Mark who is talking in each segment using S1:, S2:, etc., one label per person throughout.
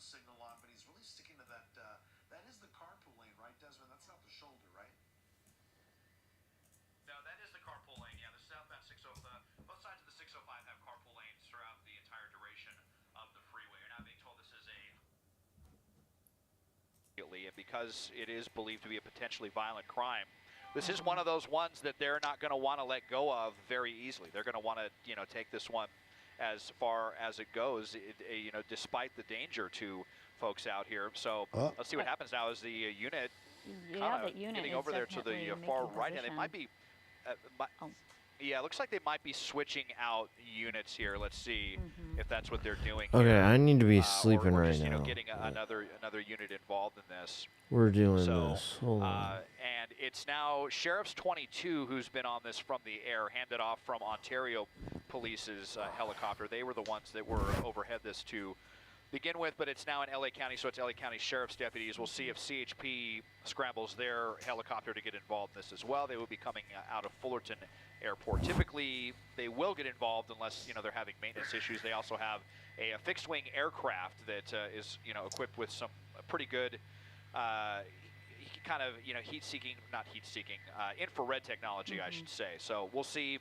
S1: signal on, but he's really sticking to that. That is the carpool lane, right, Desmond? That's not the shoulder, right?
S2: No, that is the carpool lane. Yeah, the southbound 60. Both sides of the 605 have carpool lanes throughout the entire duration of the freeway. You're now being told this is a. And because it is believed to be a potentially violent crime, this is one of those ones that they're not going to want to let go of very easily. They're going to want to, take this one as far as it goes, despite the danger to folks out here. So let's see what happens now as the unit getting over there to the far right, and they might be. Yeah, it looks like they might be switching out units here. Let's see if that's what they're doing.
S3: Okay,
S2: here.
S3: I need to be sleeping
S2: or
S3: right
S2: just,
S3: now.
S2: Getting another unit involved in this.
S3: We're doing this. Hold on.
S2: And it's now Sheriff's 22 who's been on this from the air, handed off from Ontario Police's helicopter. They were the ones that were overhead this to begin with, but it's now in LA County, so it's LA County Sheriff's deputies. We'll see if CHP scrambles their helicopter to get involved in this as well. They will be coming out of Fullerton Airport. Typically, they will get involved unless, they're having maintenance issues. They also have a fixed-wing aircraft that is, equipped with some pretty good kind of, infrared technology, I should say. So we'll see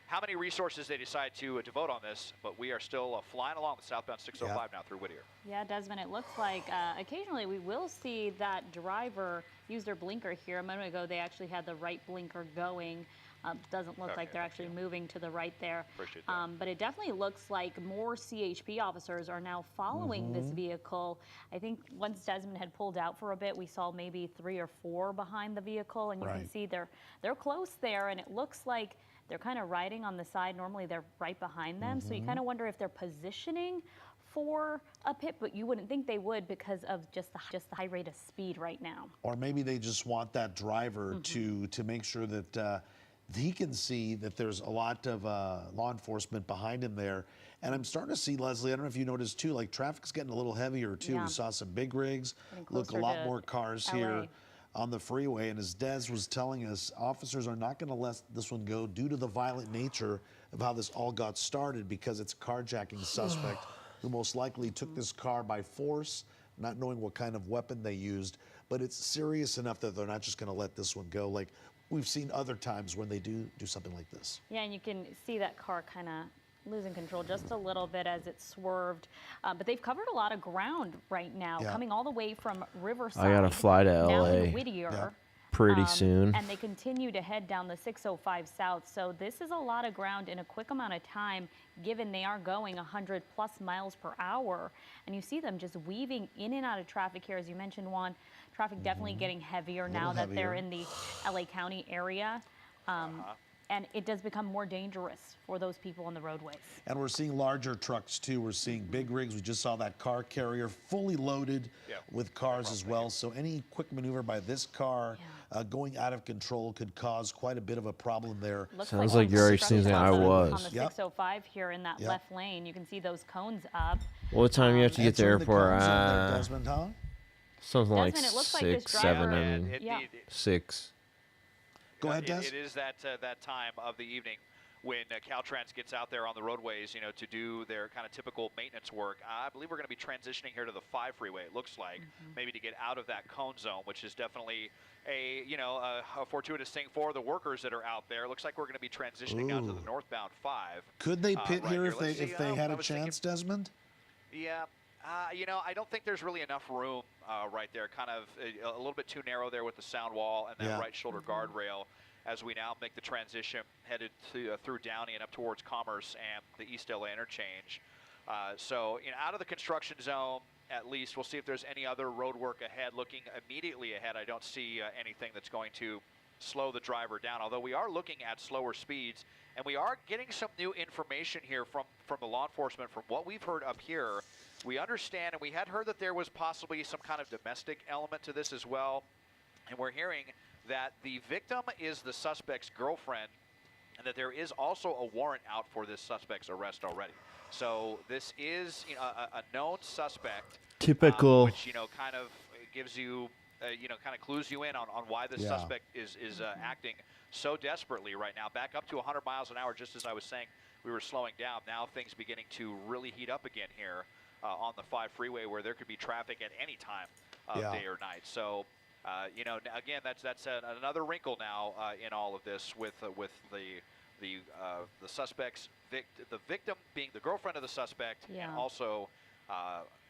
S2: how many resources they decide to devote on this, but we are still flying along the southbound 605 now through Whittier.
S4: Yeah, Desmond, it looks like occasionally we will see that driver use their blinker here. A moment ago, they actually had the right blinker going. Doesn't look like they're actually moving to the right there.
S2: Appreciate that.
S4: But it definitely looks like more CHP officers are now following this vehicle. I think once Desmond had pulled out for a bit, we saw maybe 3 or 4 behind the vehicle, and you can see they're close there, and it looks like they're kind of riding on the side. Normally they're right behind them, so you kind of wonder if they're positioning for a pit, but you wouldn't think they would because of just the high rate of speed right now.
S1: Or maybe they just want that driver to make sure that he can see that there's a lot of law enforcement behind him there. And I'm starting to see, Leslie, I don't know if you noticed too, like traffic's getting a little heavier too.
S4: Yeah.
S1: We saw some big rigs, look, a lot more cars here on the freeway. And as Des was telling us, officers are not going to let this one go due to the violent nature of how this all got started, because it's a carjacking suspect who most likely took this car by force, not knowing what kind of weapon they used. But it's serious enough that they're not just going to let this one go. Like we've seen other times when they do something like this.
S4: Yeah, and you can see that car kind of losing control just a little bit as it swerved. But they've covered a lot of ground right now, coming all the way from Riverside.
S3: I gotta fly to
S4: now
S3: LA
S4: in Whittier.
S3: pretty soon.
S4: And they continue to head down the 605 south. So this is a lot of ground in a quick amount of time, given they are going 100+ miles per hour. And you see them just weaving in and out of traffic here. As you mentioned, Juan, traffic definitely getting heavier now that they're in the LA County area. And it does become more dangerous for those people on the roadways.
S1: And we're seeing larger trucks too. We're seeing big rigs. We just saw that car carrier fully loaded with cars as well. So any quick maneuver by this car going out of control could cause quite a bit of a problem there.
S3: Sounds like you're already seeing that I was.
S4: On the 605 here in that left lane, you can see those cones up.
S3: What time you have to get to the airport?
S1: Desmond, huh?
S3: Something like
S4: Desmond, it looks
S3: 6,
S4: like this
S3: 7,
S4: driver-
S3: 6.
S1: Go ahead, Des.
S2: It is that time of the evening when Caltrans gets out there on the roadways, to do their kind of typical maintenance work. I believe we're going to be transitioning here to the 5 freeway, it looks like, maybe to get out of that cone zone, which is definitely a fortuitous thing for the workers that are out there. Looks like we're going to be transitioning out to the northbound 5.
S1: Could they pit here if they had a chance, Desmond?
S2: Yeah. I don't think there's really enough room right there. Kind of a little bit too narrow there with the sound wall and that right shoulder guardrail as we now make the transition headed through Downey and up towards Commerce and the East LA interchange. So out of the construction zone, at least, we'll see if there's any other road work ahead. Looking immediately ahead, I don't see anything that's going to slow the driver down, although we are looking at slower speeds. And we are getting some new information here from the law enforcement. From what we've heard up here, we understand, and we had heard that there was possibly some kind of domestic element to this as well. And we're hearing that the victim is the suspect's girlfriend, and that there is also a warrant out for this suspect's arrest already. So this is a known suspect.
S3: Typical.
S2: Which kind of gives you, kind of clues you in on why this suspect is acting so desperately right now. Back up to 100 miles an hour, just as I was saying, we were slowing down. Now things beginning to really heat up again here on the 5 freeway where there could be traffic at any time of
S1: Yeah.
S2: day or night. So, you know, again, that's another wrinkle now in all of this with the suspect's the victim being the girlfriend of the suspect, and
S4: Yeah.
S2: also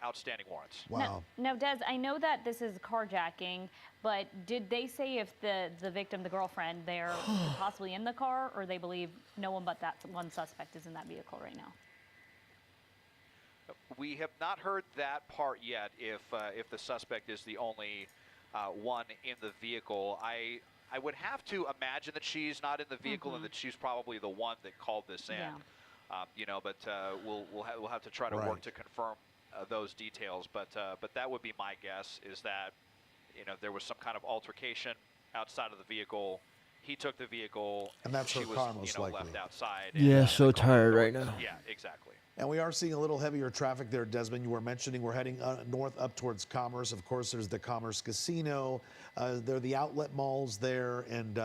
S2: outstanding warrants.
S1: Wow.
S4: Now, Des, I know that this is carjacking, but did they say if the victim, the girlfriend, they're possibly in the car, or they believe no one but that one suspect is in that vehicle right now?
S2: We have not heard that part yet. If the suspect is the only one in the vehicle, I would have to imagine that she's not in the vehicle and that she's probably the one that called this in.
S4: Yeah.
S2: You know, but we'll have to try to work
S1: Right.
S2: to confirm those details. But that would be my guess, is that, you know, there was some kind of altercation outside of the vehicle. He took the vehicle,
S1: And that's her
S2: she was,
S1: car, most
S2: you know,
S1: likely.
S2: left outside.
S3: Yeah,
S2: and
S3: so
S2: the car
S3: tired
S2: was
S3: right
S2: going.
S3: now.
S2: Yeah, exactly.
S1: And we are seeing a little heavier traffic there, Desmond. You were mentioning we're heading north up towards Commerce. Of course, there's the Commerce Casino. There are the outlet malls there. And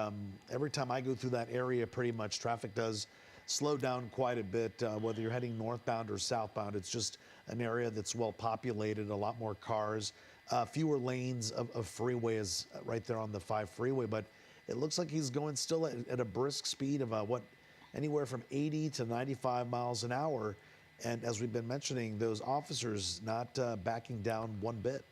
S1: every time I go through that area, pretty much traffic does slow down quite a bit, whether you're heading northbound or southbound. It's just an area that's well populated, a lot more cars, fewer lanes of freeways right there on the 5 freeway. But it looks like he's going still at a brisk speed of anywhere from 80 to 95 miles an hour. And as we've been mentioning, those officers not backing down one bit.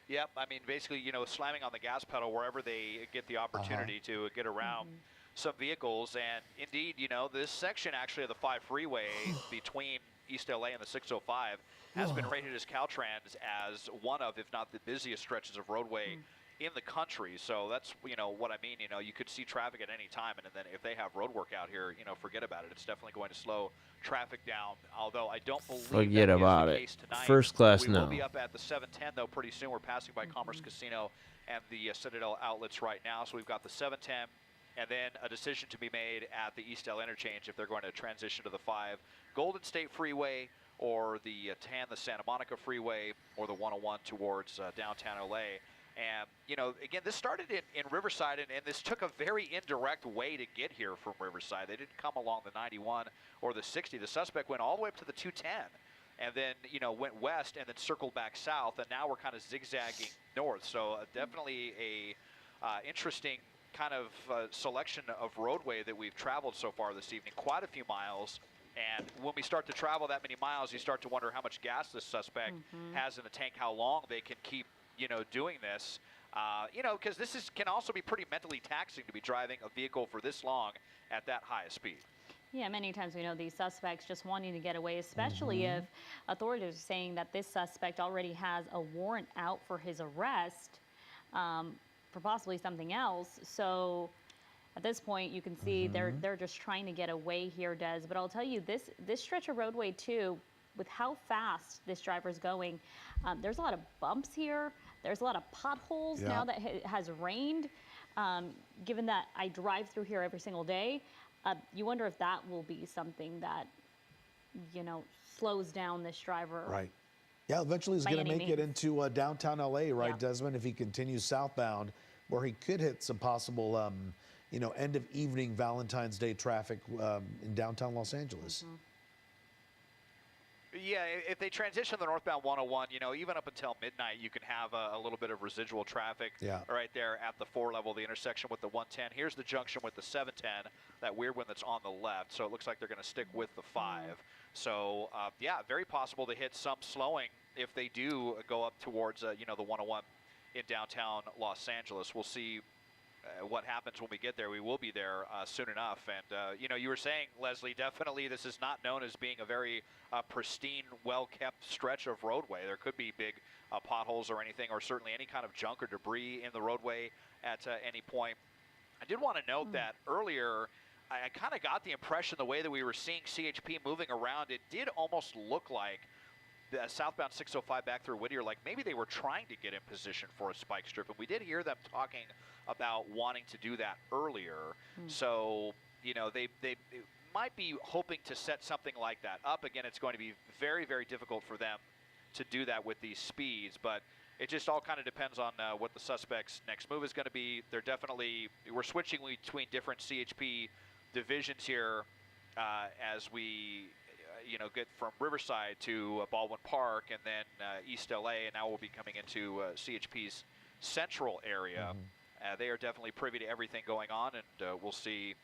S2: Yep, I mean, basically, you know, slamming on the gas pedal wherever they get the opportunity to get around some vehicles. And indeed, you know, this section actually of the 5 freeway between East LA and the 605 has been rated as Caltrans as one of, if not the busiest stretches of roadway in the country. So that's, you know, what I mean. You know, you could see traffic at any time, and then if they have road work out here, you know, forget about it. It's definitely going to slow traffic down, although I don't believe
S3: Forget
S2: that is
S3: about
S2: the
S3: it.
S2: case tonight.
S3: First class,
S2: We will
S3: no.
S2: be up at the 710, though, pretty soon. We're passing by Commerce Casino and the Citadel outlets right now. So we've got the 710, and then a decision to be made at the East L interchange if they're going to transition to the 5 Golden State Freeway, or the 10, the Santa Monica Freeway, or the 101 towards downtown LA. And, you know, again, this started in Riverside, and this took a very indirect way to get here from Riverside. They didn't come along the 91 or the 60. The suspect went all the way up to the 210, and then, you know, went west and then circled back south, and now we're kind of zigzagging north. So definitely a interesting kind of selection of roadway that we've traveled so far this evening, quite a few miles. And when we start to travel that many miles, you start to wonder how much gas this suspect has in the tank, how long they can keep, you know, doing this. You know, because this can also be pretty mentally taxing to be driving a vehicle for this long at that high a speed.
S4: Yeah, many times we know these suspects just wanting to get away, especially if authorities are saying that this suspect already has a warrant out for his arrest for possibly something else. So at this point, you can see they're just trying to get away here, Des. But I'll tell you, this stretch of roadway too, with how fast this driver's going, there's a lot of bumps here. There's a lot of potholes now that it has rained. Given that I drive through here every single day, you wonder if that will be something that, you know, slows down this driver.
S1: Right. Yeah, eventually he's
S4: By
S1: going to
S4: any
S1: make it
S4: means.
S1: into downtown LA, right,
S4: Yeah.
S1: Desmond, if he continues southbound, where he could hit some possible, you know, end of evening Valentine's Day traffic in downtown Los Angeles.
S2: Yeah, if they transition the northbound 101, you know, even up until midnight, you can have a little bit of residual traffic right there at the 4 level, the intersection with the 110. Here's the junction with the 710, that weird one that's on the left. So it looks like they're going to stick with the 5. So, yeah, very possible to hit some slowing if they do go up towards, you know, the 101 in downtown Los Angeles. We'll see what happens when we get there. We will be there soon enough. And, you know, you were saying, Leslie, definitely this is not known as being a very pristine, well-kept stretch of roadway. There could be big potholes or anything, or certainly any kind of junk or debris in the roadway at any point. I did want to note that earlier, I kind of got the impression the way that we were seeing CHP moving around, it did almost look like the southbound 605 back through Whittier, like maybe they were trying to get in position for a spike strip. And we did hear them talking about wanting to do that earlier. So, you know, they might be hoping to set something like that up. Again, it's going to be very, very difficult for them to do that with these speeds. But it just all kind of depends on what the suspect's next move is going to be. They're definitely, we're switching between different CHP divisions here as we get from Riverside to Baldwin Park and then East LA, and now we'll be coming into CHP's central area. They are definitely privy to everything going on, and we'll see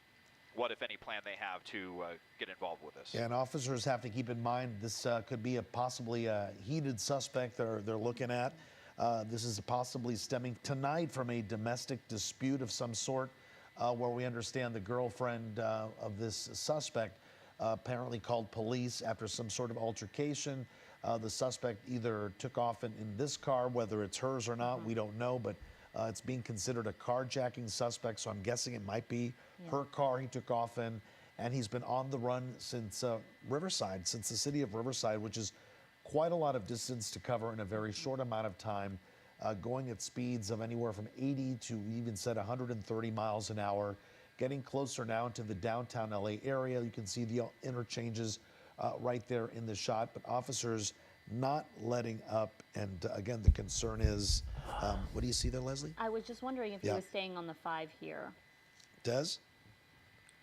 S2: what, if any, plan they have to get involved with this.
S1: Yeah, and officers have to keep in mind this could be possibly a heated suspect they're looking at. This is possibly stemming tonight from a domestic dispute of some sort, where we understand the girlfriend of this suspect apparently called police after some sort of altercation. The suspect either took off in this car, whether it's hers or not, we don't know, but it's being considered a carjacking suspect, so I'm guessing it might be her car he took off in, and he's been on the run since Riverside, since the city of Riverside, which is quite a lot of distance to cover in a very short amount of time, going at speeds of anywhere from 80 to, we even said 130 miles an hour, getting closer now to the downtown LA area. You can see the interchanges right there in the shot, but officers not letting up. And again, the concern is, what do you see there, Leslie?
S4: I was just wondering if he was staying on the 5 here.
S1: Des?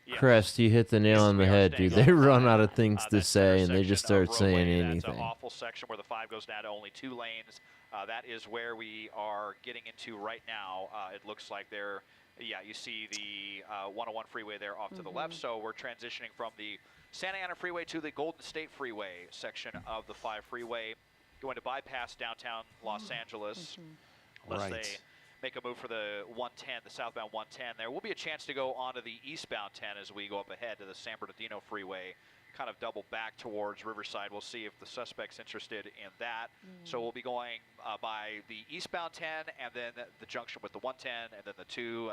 S2: Yes.
S3: Crest, you hit the nail on the
S2: We are
S3: head,
S2: staying
S3: dude.
S2: on
S3: They
S2: the
S3: run
S2: 5.
S3: out of things to
S2: That
S3: say, and they just
S2: intersection
S3: start
S2: of
S3: saying
S2: roadway,
S3: anything.
S2: That's an awful section where the 5 goes down to only 2 lanes. That is where we are getting into right now. It looks like they're, you see the 101 freeway there off to the left. So we're transitioning from the Santa Ana freeway to the Golden State freeway section of the 5 freeway, going to bypass downtown Los Angeles. Unless they make a move for the 110, the southbound 110. There will be a chance to go onto the eastbound 10 as we go up ahead to the San Bernardino freeway, kind of double back towards Riverside. We'll see if the suspect's interested in that. So we'll be going by the eastbound 10 and then the junction with the 110 and then the 2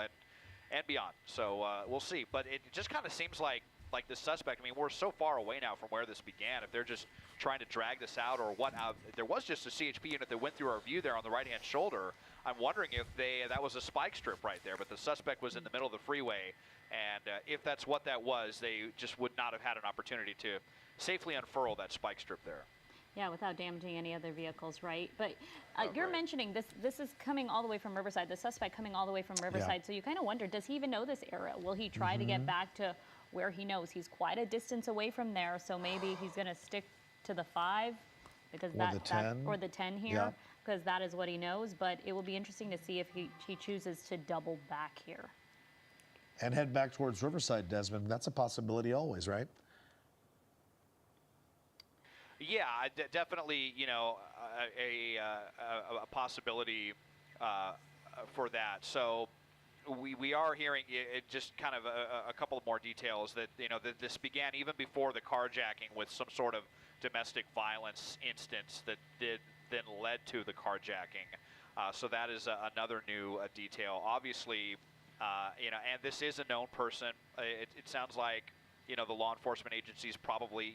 S2: and beyond. So we'll see. But it just kind of seems like the suspect, I mean, we're so far away now from where this began. If they're just trying to drag this out or what, there was just a CHP unit that went through our view there on the right-hand shoulder. I'm wondering if that was a spike strip right there, but the suspect was in the middle of the freeway. And if that's what that was, they just would not have had an opportunity to safely unfurl that spike strip there.
S4: Yeah, without damaging any other vehicles, right? But you're mentioning this is coming all the way from Riverside, the suspect coming all the way from Riverside. So you kind of wonder, does he even know this area? Will he try to get back to where he knows? He's quite a distance away from there, so maybe he's going to stick to the 5 because or the 10 here, because that is what he knows. But it will be interesting to see if he chooses to double back here.
S1: And head back towards Riverside, Desmond. That's a possibility always, right?
S2: Yeah, definitely, a possibility for that. So we are hearing just kind of a couple of more details that, that this began even before the carjacking with some sort of domestic violence instance that then led to the carjacking. So that is another new detail. Obviously, and this is a known person. It sounds like, the law enforcement agencies probably,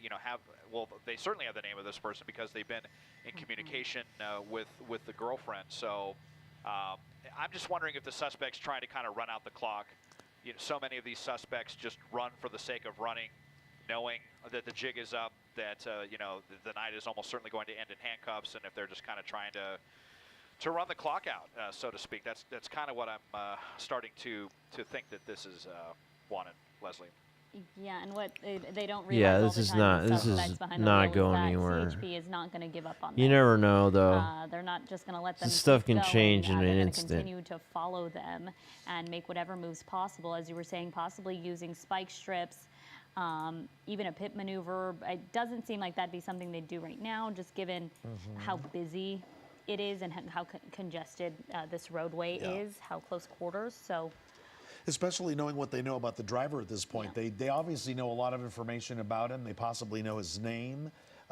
S2: they certainly have the name of this person because they've been in communication with the girlfriend. So I'm just wondering if the suspect's trying to kind of run out the clock. So many of these suspects just run for the sake of running, knowing that the jig is up, that, the night is almost certainly going to end in handcuffs, and if they're just kind of trying to run the clock out, so to speak. That's kind of what I'm starting to think that this is wanted, Leslie.
S4: Yeah, and what they don't realize all the time,
S3: this is not going anywhere.
S4: CHP is not going to give up on
S3: You
S4: this.
S3: never know, though.
S4: They're not just going to let them
S3: This stuff
S4: keep
S3: can
S4: going.
S3: change in
S4: They're
S3: an
S4: gonna
S3: instant.
S4: Continue to follow them and make whatever moves possible, as you were saying, possibly using spike strips, even a pit maneuver. It doesn't seem like that'd be something they'd do right now, just given how busy it is and how congested this roadway is, how close quarters. So.
S1: Especially knowing what they know about the driver at this point. They obviously know a lot of information about him. They possibly know his name.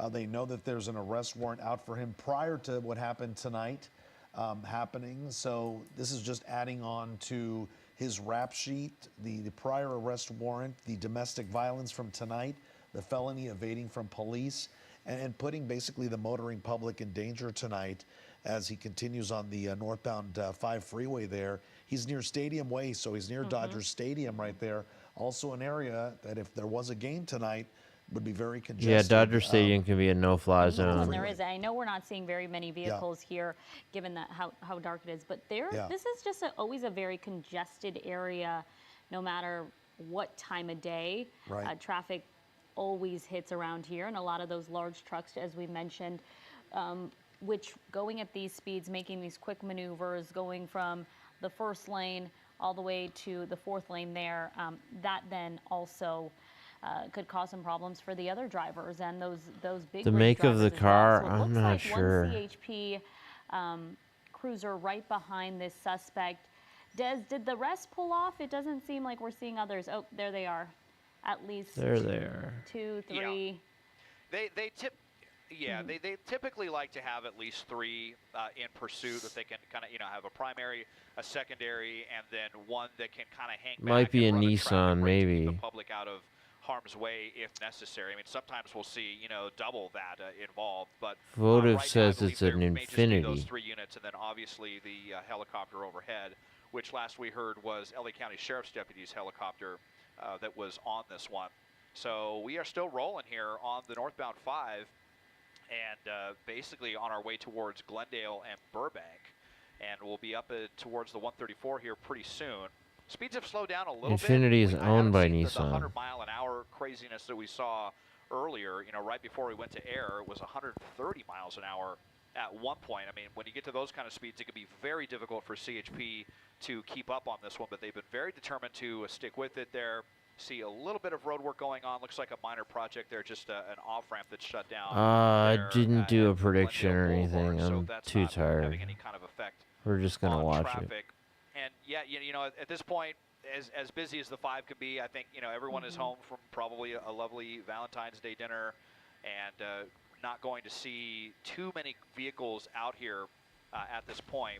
S1: They know that there's an arrest warrant out for him prior to what happened tonight happening. So this is just adding on to his rap sheet, the prior arrest warrant, the domestic violence from tonight, the felony evading from police, and putting basically the motoring public in danger tonight as he continues on the northbound 5 freeway there. He's near Stadium Way, so he's near Dodger Stadium right there. Also an area that if there was a game tonight would be very congested.
S3: Yeah, Dodger Stadium can be a no-fly zone.
S4: And there is. I know we're not seeing very many vehicles here, given that how dark it is. But this is just always a very congested area, no matter what time of day.
S1: Right.
S4: Traffic always hits around here, and a lot of those large trucks, as we mentioned, which going at these speeds, making these quick maneuvers, going from the first lane all the way to the fourth lane there, that then also could cause some problems for the other drivers and those big
S3: The
S4: rig
S3: make of the
S4: drivers as well.
S3: car,
S4: So it
S3: I'm
S4: looks
S3: not
S4: like
S3: sure.
S4: One CHP cruiser right behind this suspect. Did the rest pull off? It doesn't seem like we're seeing others. Oh, there they are. At least
S3: There they are.
S4: 2, 3.
S2: Yeah. They typically like to have at least 3 in pursuit that they can kind of have a primary, a secondary, and then one that can kind of hang back.
S3: Might be
S2: and
S3: a
S2: run
S3: Nissan,
S2: traffic ring to keep
S3: maybe.
S2: the public out of harm's way if necessary. I mean, sometimes we'll see double that involved, but
S3: Votive
S2: right
S3: says
S2: now, I
S3: it's
S2: believe
S3: an
S2: there may just be those
S3: Infinity.
S2: 3 units, and then obviously the helicopter overhead, which last we heard was LA County Sheriff's Deputy's helicopter that was on this one. So we are still rolling here on the northbound 5 and basically on our way towards Glendale and Burbank. And we'll be up towards the 134 here pretty soon. Speeds have slowed down a little
S3: Infinity
S2: bit.
S3: is
S2: I
S3: owned
S2: haven't
S3: by
S2: seen the
S3: Nissan.
S2: 100-mile-an-hour craziness that we saw earlier. Right before we went to air, it was 130 miles an hour at one point. I mean, when you get to those kind of speeds, it can be very difficult for CHP to keep up on this one, but they've been very determined to stick with it there. See a little bit of road work going on. Looks like a minor project there, just an
S3: Uh,
S2: off-ramp that's shut down.
S3: I
S2: there
S3: didn't do a
S2: at
S3: prediction or
S2: Glendale Boulevard,
S3: anything.
S2: so
S3: I'm
S2: that's
S3: too
S2: not
S3: tired.
S2: having any kind of effect
S3: We're just gonna
S2: on
S3: watch it.
S2: traffic. And yeah, at this point, as busy as the 5 could be, I think everyone is home from probably a lovely Valentine's Day dinner, and not going to see too many vehicles out here at this point.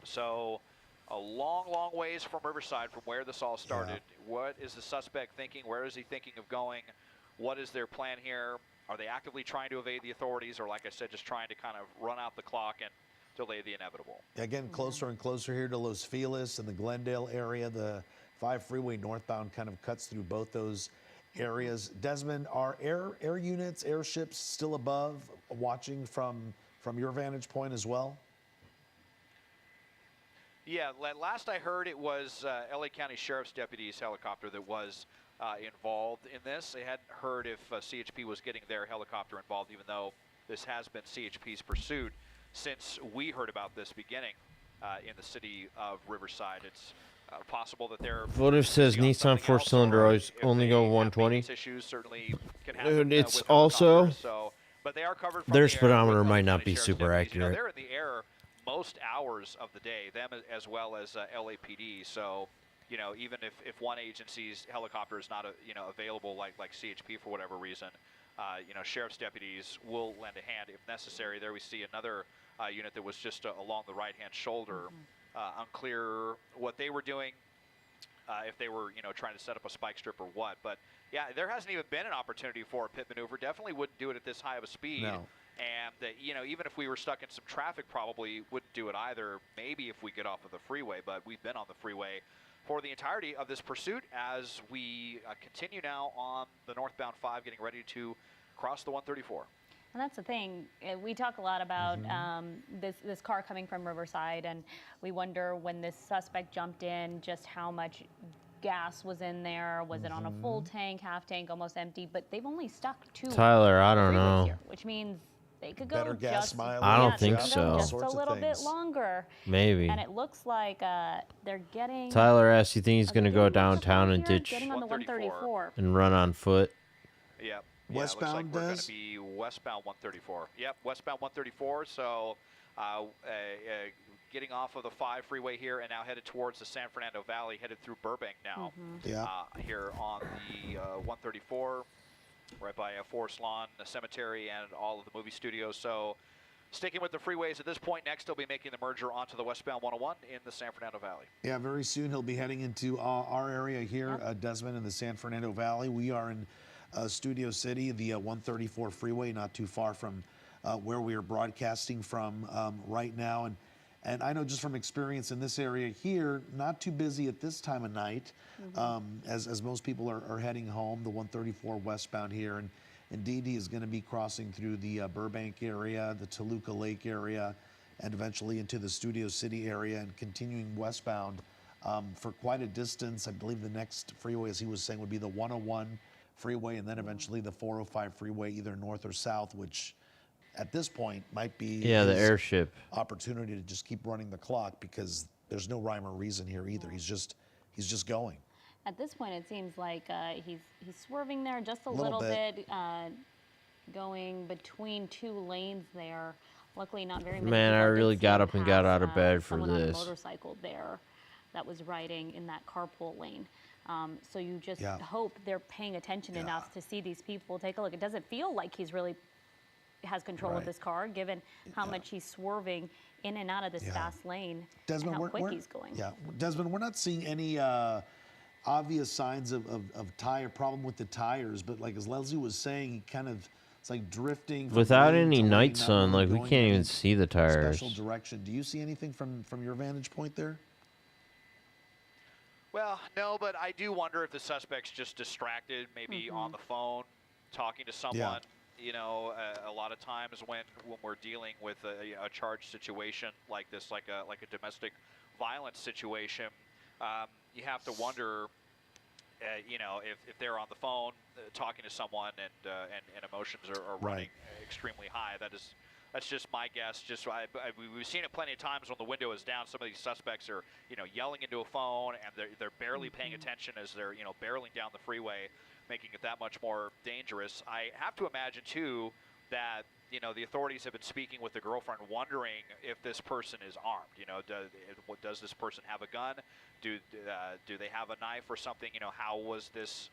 S2: So a long, long ways from Riverside, from where this all started. What is the suspect thinking? Where is he thinking of going? What is their plan here? Are they actively trying to evade the authorities, or like I said, just trying to kind of run out the clock and delay the inevitable?
S1: Again, closer and closer here to Los Feliz and the Glendale area. The 5 freeway northbound kind of cuts through both those areas. Desmond, are air units, airships still above, watching from your vantage point as well?
S2: Yeah, last I heard, it was LA County Sheriff's Deputy's helicopter that was involved in this. They hadn't heard if CHP was getting their helicopter involved, even though this has been CHP's pursuit since we heard about this beginning in the city of Riverside. It's possible that they're
S3: Votive says
S2: focusing on
S3: Nissan
S2: something else,
S3: 4-cylinder
S2: or
S3: always
S2: if
S3: only
S2: they
S3: go
S2: have
S3: 120.
S2: maintenance issues certainly can happen,
S3: Dude, it's
S2: with
S3: also-
S2: helicopters, so, but they are covered from
S3: Their
S2: the air
S3: speedometer
S2: with
S3: might not
S2: County
S3: be
S2: Sheriff's
S3: super
S2: deputies.
S3: accurate.
S2: They're in the air most hours of the day, them as well as LAPD. So, even if one agency's helicopter is not available, like CHP for whatever reason, sheriff's deputies will lend a hand if necessary. There we see another unit that was just along the right-hand shoulder. Unclear what they were doing, if they were trying to set up a spike strip or what. But yeah, there hasn't even been an opportunity for a pit maneuver. Definitely wouldn't do it at this high of a speed.
S1: No.
S2: And even if we were stuck in some traffic, probably wouldn't do it either. Maybe if we get off of the freeway, but we've been on the freeway for the entirety of this pursuit as we continue now on the northbound 5, getting ready to cross the 134.
S4: And that's the thing. We talk a lot about this car coming from Riverside, and we wonder when this suspect jumped in, just how much gas was in there. Was it on a full tank, half tank, almost empty? But they've only stuck 2
S3: Tyler, I don't
S4: freeways
S3: know.
S4: here, which means they could go
S1: Better gas
S4: just,
S1: mileage.
S3: I don't
S4: yeah,
S3: think
S4: they could
S3: so.
S4: go just
S1: Sorts
S4: a
S1: of
S4: little bit
S1: things.
S4: longer.
S3: Maybe.
S4: And it looks like they're getting.
S3: Tyler asks, you think he's
S4: are they
S3: gonna go
S4: getting on the
S3: downtown and
S4: here?
S3: ditch
S4: Getting on the 134.
S3: and run on foot?
S2: Yeah.
S1: Westbound,
S2: it looks like we're going
S1: Des?
S2: to be westbound 134. Yep, westbound 134. So getting off of the 5 freeway here and now headed towards the San Fernando Valley, headed through Burbank now.
S1: Yeah.
S2: Here on the 134, right by Forest Lawn Cemetery and all of the movie studios. So sticking with the freeways at this point, next they'll be making the merger onto the westbound 101 in the San Fernando Valley.
S1: Yeah, very soon he'll be heading into our area here, Desmond, in the San Fernando Valley. We are in Studio City, the 134 freeway, not too far from where we are broadcasting from right now. And I know just from experience in this area here, not too busy at this time of night, as most people are heading home, the 134 westbound here. And indeed, he is going to be crossing through the Burbank area, the Toluca Lake area, and eventually into the Studio City area and continuing westbound for quite a distance. I believe the next freeway, as he was saying, would be the 101 freeway, and then eventually the 405 freeway, either north or south, which at this point might be
S3: Yeah, the
S1: his
S3: airship.
S1: opportunity to just keep running the clock, because there's no rhyme or reason here either. He's just going.
S4: At this point, it seems like he's swerving there just a
S1: Little
S4: little
S1: bit.
S4: bit, going between two lanes there. Luckily, not very many.
S3: Man,
S4: people
S3: I
S4: did
S3: really
S4: see
S3: got
S4: him
S3: up and got
S4: pass,
S3: out of bed for
S4: someone on a
S3: this.
S4: motorcycle there that was riding in that carpool lane. So you just
S1: Yeah.
S4: hope they're paying attention enough to see these people. Take a look. It doesn't feel like he's really has control
S1: Right.
S4: of this car, given how much he's swerving in and out of this
S1: Yeah.
S4: fast lane
S1: Desmond,
S4: and how quick he's going.
S1: Yeah, Desmond, we're not seeing any obvious signs of tire problem with the tires, but like as Leslie was saying, he kind of, it's like drifting from
S3: Without
S1: lane
S3: any
S1: to lane,
S3: night
S1: not
S3: sun,
S1: really
S3: like we
S1: going
S3: can't
S1: in
S3: even
S1: any
S3: see the tires.
S1: special direction. Do you see anything from your vantage point there?
S2: Well, no, but I do wonder if the suspect's just distracted, maybe on the phone, talking to someone. You know, a lot of times when we're dealing with a charged situation like this, like a domestic violence situation, you have to wonder, you know, if they're on the phone talking to someone and emotions are running extremely high. That's just my guess. We've seen it plenty of times when the window is down. Some of these suspects are, you know, yelling into a phone, and they're barely paying attention as they're, you know, barreling down the freeway, making it that much more dangerous. I have to imagine too that, you know, the authorities have been speaking with the girlfriend, wondering if this person is armed. You know, does this person have a gun? Do they have a knife or something? You know, how was this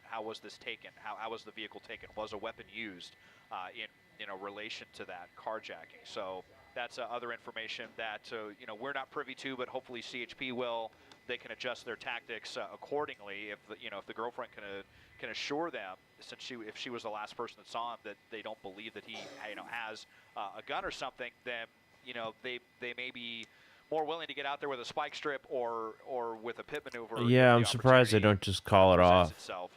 S2: taken? How was the vehicle taken? Was a weapon used in relation to that carjacking? So that's other information that you know, we're not privy to, but hopefully CHP will. They can adjust their tactics accordingly. If the girlfriend can assure them, since if she was the last person that saw him, that they don't believe that he has a gun or something, then they may be more willing to get out there with a spike strip or with a pit maneuver.
S3: Yeah,
S2: if
S3: I'm
S2: the
S3: surprised they
S2: opportunity
S3: don't just call it
S2: presents
S3: off.
S2: itself.